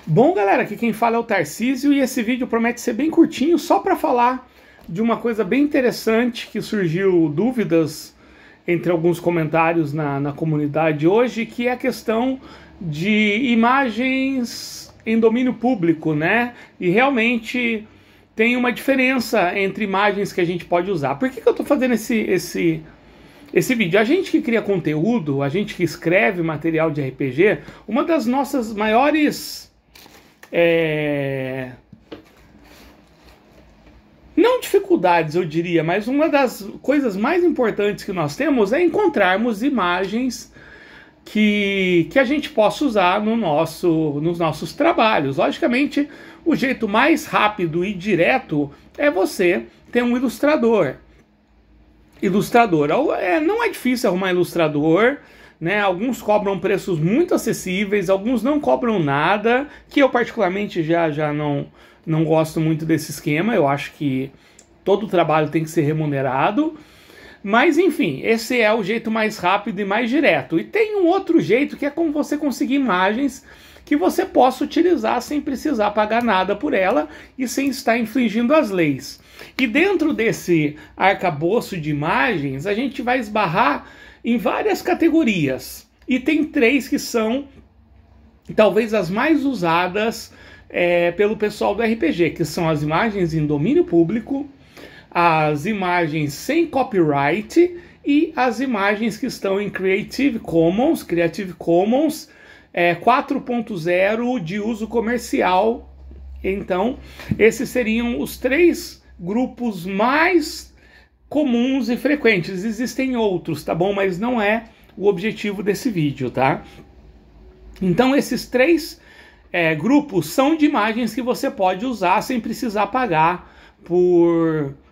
Bom, galera, aqui quem fala é o Tarcísio e esse vídeo promete ser bem curtinho, só para falar de uma coisa bem interessante que surgiu dúvidas entre alguns comentários na comunidade hoje, que é a questão de imagens em domínio público, né? E realmente tem uma diferença entre imagens que a gente pode usar. Por que eu estou fazendo esse vídeo? A gente que cria conteúdo, a gente que escreve material de RPG, uma das nossas maiores... não dificuldades, eu diria, mas uma das coisas mais importantes que nós temos é encontrarmos imagens que a gente possa usar nos nossos trabalhos. Logicamente, o jeito mais rápido e direto é você ter um ilustrador. Não é difícil arrumar ilustrador, né? Alguns cobram preços muito acessíveis, alguns não cobram nada, que eu particularmente já não gosto muito desse esquema. Eu acho que todo trabalho tem que ser remunerado. Mas enfim, esse é o jeito mais rápido e mais direto. E tem um outro jeito que é como você conseguir imagens que você possa utilizar sem precisar pagar nada por ela e sem estar infringindo as leis. E dentro desse arcabouço de imagens, a gente vai esbarrar em várias categorias. E tem três que são talvez as mais usadas pelo pessoal do RPG, que são as imagens em domínio público, as imagens sem copyright e as imagens que estão em Creative Commons 4.0 de uso comercial. Então, esses seriam os três grupos mais comuns e frequentes. Existem outros, tá bom? Mas não é o objetivo desse vídeo, tá? Então, esses três grupos são de imagens que você pode usar sem precisar pagar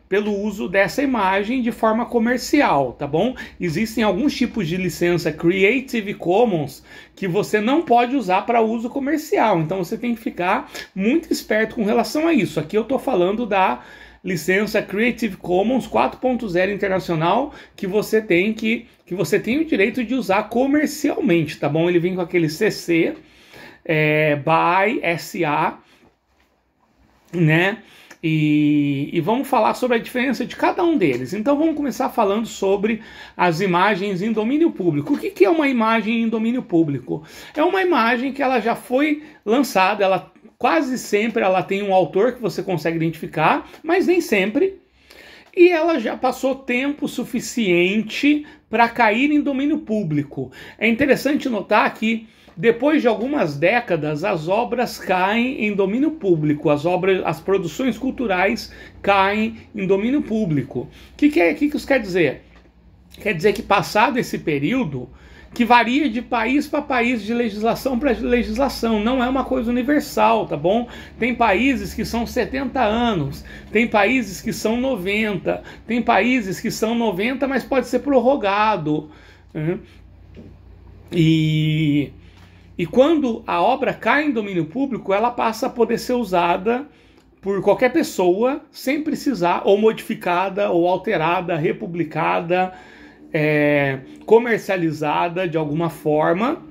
pelo uso dessa imagem de forma comercial, tá bom? Existem alguns tipos de licença Creative Commons que você não pode usar para uso comercial, então você tem que ficar muito esperto com relação a isso. Aqui eu estou falando da licença Creative Commons 4.0 internacional, que você tem o direito de usar comercialmente, tá bom? Ele vem com aquele CC by SA, né? E vamos falar sobre a diferença de cada um deles. Então vamos começar falando sobre as imagens em domínio público. O que é uma imagem em domínio público? É uma imagem que ela já foi lançada, quase sempre ela tem um autor que você consegue identificar, mas nem sempre. E ela já passou tempo suficiente para cair em domínio público. É interessante notar que depois de algumas décadas, as obras caem em domínio público, as produções culturais caem em domínio público. O que isso quer dizer? Quer dizer que passado esse período, que varia de país para país, de legislação para legislação, não é uma coisa universal, tá bom? Tem países que são 70 anos, tem países que são 90, tem países que são 90, mas pode ser prorrogado. E quando a obra cai em domínio público, ela passa a poder ser usada por qualquer pessoa, sem precisar, ou modificada, ou alterada, republicada, comercializada de alguma forma,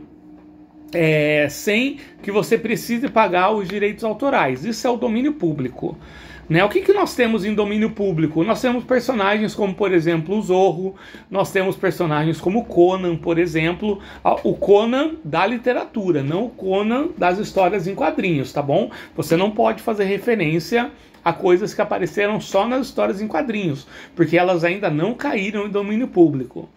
sem que você precise pagar os direitos autorais. Isso é o domínio público. Né? O que nós temos em domínio público? Nós temos personagens como, por exemplo, o Zorro, nós temos personagens como Conan, por exemplo, o Conan da literatura, não o Conan das histórias em quadrinhos, tá bom? Você não pode fazer referência a coisas que apareceram só nas histórias em quadrinhos, porque elas ainda não caíram em domínio público.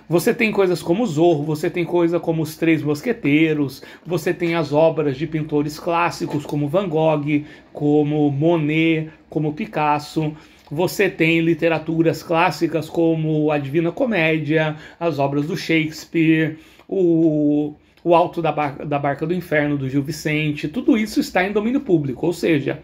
Você tem coisas como Zorro, você tem coisa como Os Três Mosqueteiros, você tem as obras de pintores clássicos como Van Gogh, como Monet, como Picasso, você tem literaturas clássicas como a Divina Comédia, as obras do Shakespeare, o Alto da Barca do Inferno do Gil Vicente. Tudo isso está em domínio público, ou seja,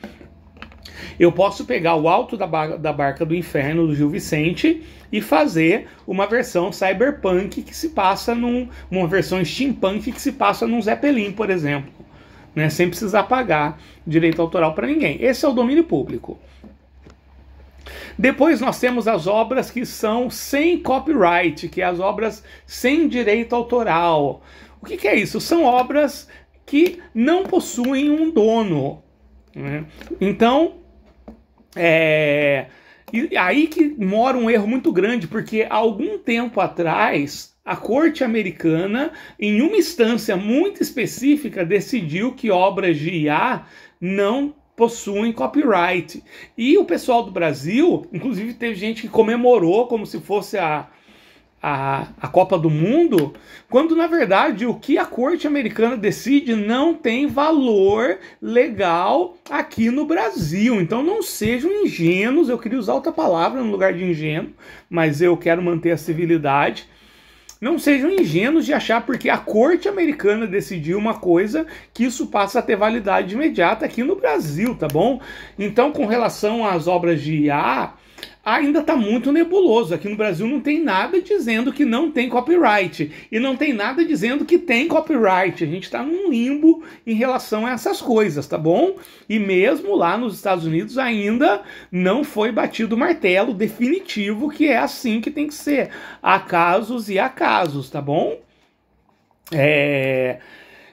eu posso pegar o Alto da Barca do Inferno do Gil Vicente e fazer uma versão cyberpunk que se passa uma versão steampunk que se passa num Zeppelin, por exemplo, né? Sem precisar pagar direito autoral para ninguém. Esse é o domínio público. Depois nós temos as obras que são sem copyright, que é as obras sem direito autoral. O que é isso? São obras que não possuem um dono, né? Então, e aí que mora um erro muito grande, porque há algum tempo atrás a corte americana, em uma instância muito específica, decidiu que obras de IA não possuem copyright. E o pessoal do Brasil, inclusive teve gente que comemorou como se fosse a Copa do Mundo, quando na verdade o que a corte americana decide não tem valor legal aqui no Brasil. Então não sejam ingênuos, eu queria usar outra palavra no lugar de ingênuo, mas eu quero manter a civilidade. Não sejam ingênuos de achar porque a corte americana decidiu uma coisa que isso passa a ter validade imediata aqui no Brasil, tá bom? Então, com relação às obras de IA, ainda está muito nebuloso. Aqui no Brasil não tem nada dizendo que não tem copyright. E não tem nada dizendo que tem copyright. A gente está num limbo em relação a essas coisas, tá bom? E mesmo lá nos Estados Unidos ainda não foi batido o martelo definitivo que é assim que tem que ser. Há casos e há casos, tá bom?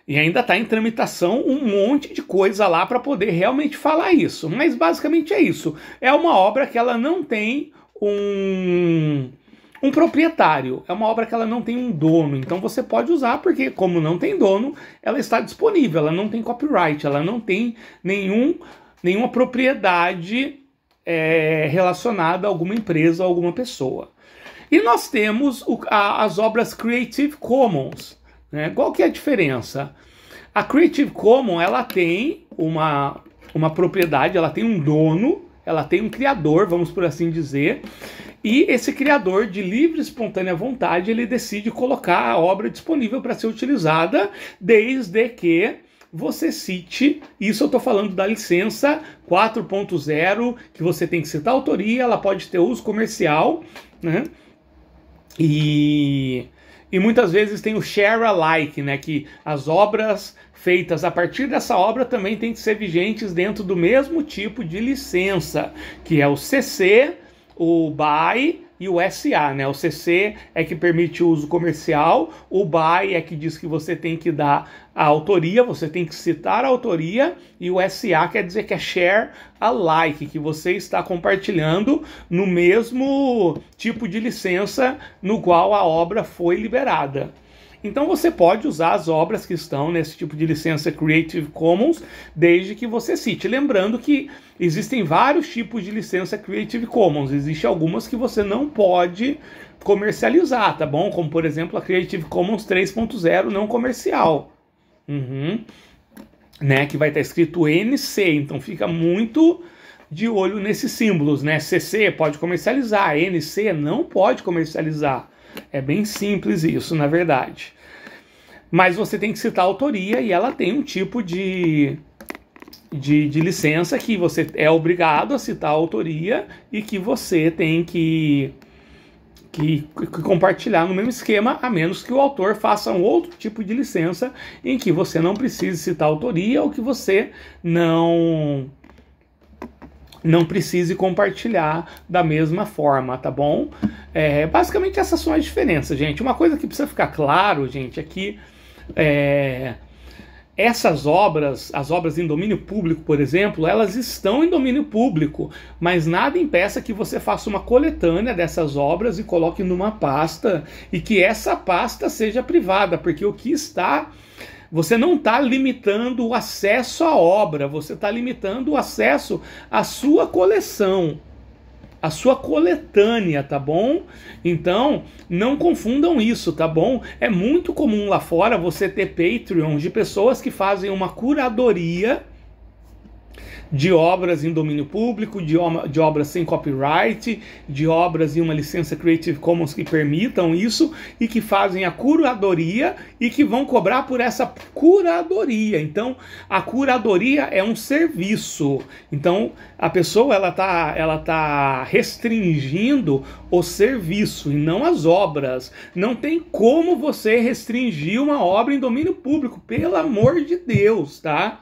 E ainda está em tramitação um monte de coisa lá para poder realmente falar isso. Mas basicamente é isso. É uma obra que ela não tem um proprietário. É uma obra que ela não tem um dono. Então você pode usar porque, como não tem dono, ela está disponível. Ela não tem copyright. Ela não tem nenhuma propriedade relacionada a alguma empresa ou alguma pessoa. E nós temos as obras Creative Commons. Qual que é a diferença? A Creative Commons ela tem uma propriedade, ela tem um dono, ela tem um criador, vamos por assim dizer, e esse criador, de livre e espontânea vontade, ele decide colocar a obra disponível para ser utilizada, desde que você cite, isso eu estou falando da licença 4.0, que você tem que citar a autoria, ela pode ter uso comercial, né? E muitas vezes tem o share alike, né, que as obras feitas a partir dessa obra também têm que ser vigentes dentro do mesmo tipo de licença, que é o CC, o BY e o SA, né? O CC é que permite o uso comercial, o BY é que diz que você tem que dar a autoria, você tem que citar a autoria, e o SA quer dizer que é share alike, que você está compartilhando no mesmo tipo de licença no qual a obra foi liberada. Então você pode usar as obras que estão nesse tipo de licença Creative Commons, desde que você cite. Lembrando que existem vários tipos de licença Creative Commons. Existem algumas que você não pode comercializar, tá bom? Como, por exemplo, a Creative Commons 3.0 não comercial. Né? Que vai estar escrito NC, então fica muito de olho nesses símbolos, né? CC pode comercializar, NC não pode comercializar. É bem simples isso, na verdade. Mas você tem que citar a autoria e ela tem um tipo de licença que você é obrigado a citar a autoria e que você tem que compartilhar no mesmo esquema, a menos que o autor faça um outro tipo de licença em que você não precise citar a autoria ou que você não precise compartilhar da mesma forma, tá bom? Basicamente essas são as diferenças, gente. Uma coisa que precisa ficar claro, gente, é que essas obras, as obras em domínio público, por exemplo, elas estão em domínio público, mas nada impeça que você faça uma coletânea dessas obras e coloque numa pasta e que essa pasta seja privada, porque o que está... Você não está limitando o acesso à obra, você está limitando o acesso à sua coleção, à sua coletânea, tá bom? Então, não confundam isso, tá bom? É muito comum lá fora você ter Patreons de pessoas que fazem uma curadoria de obras em domínio público, de obras sem copyright, de obras em uma licença Creative Commons que permitam isso e que fazem a curadoria e que vão cobrar por essa curadoria. Então, a curadoria é um serviço. Então, a pessoa ela tá restringindo o serviço e não as obras. Não tem como você restringir uma obra em domínio público, pelo amor de Deus, tá?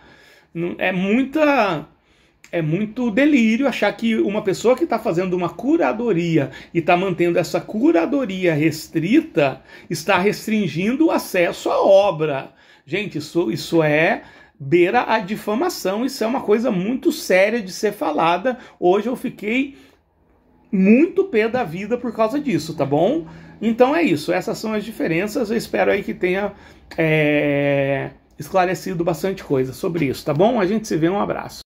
É muito delírio achar que uma pessoa que está fazendo uma curadoria e está mantendo essa curadoria restrita está restringindo o acesso à obra. Gente, isso é beira a difamação, isso é uma coisa muito séria de ser falada. Hoje eu fiquei muito pé da vida por causa disso, tá bom? Então é isso, essas são as diferenças. Eu espero aí que tenha esclarecido bastante coisa sobre isso, tá bom? A gente se vê, um abraço.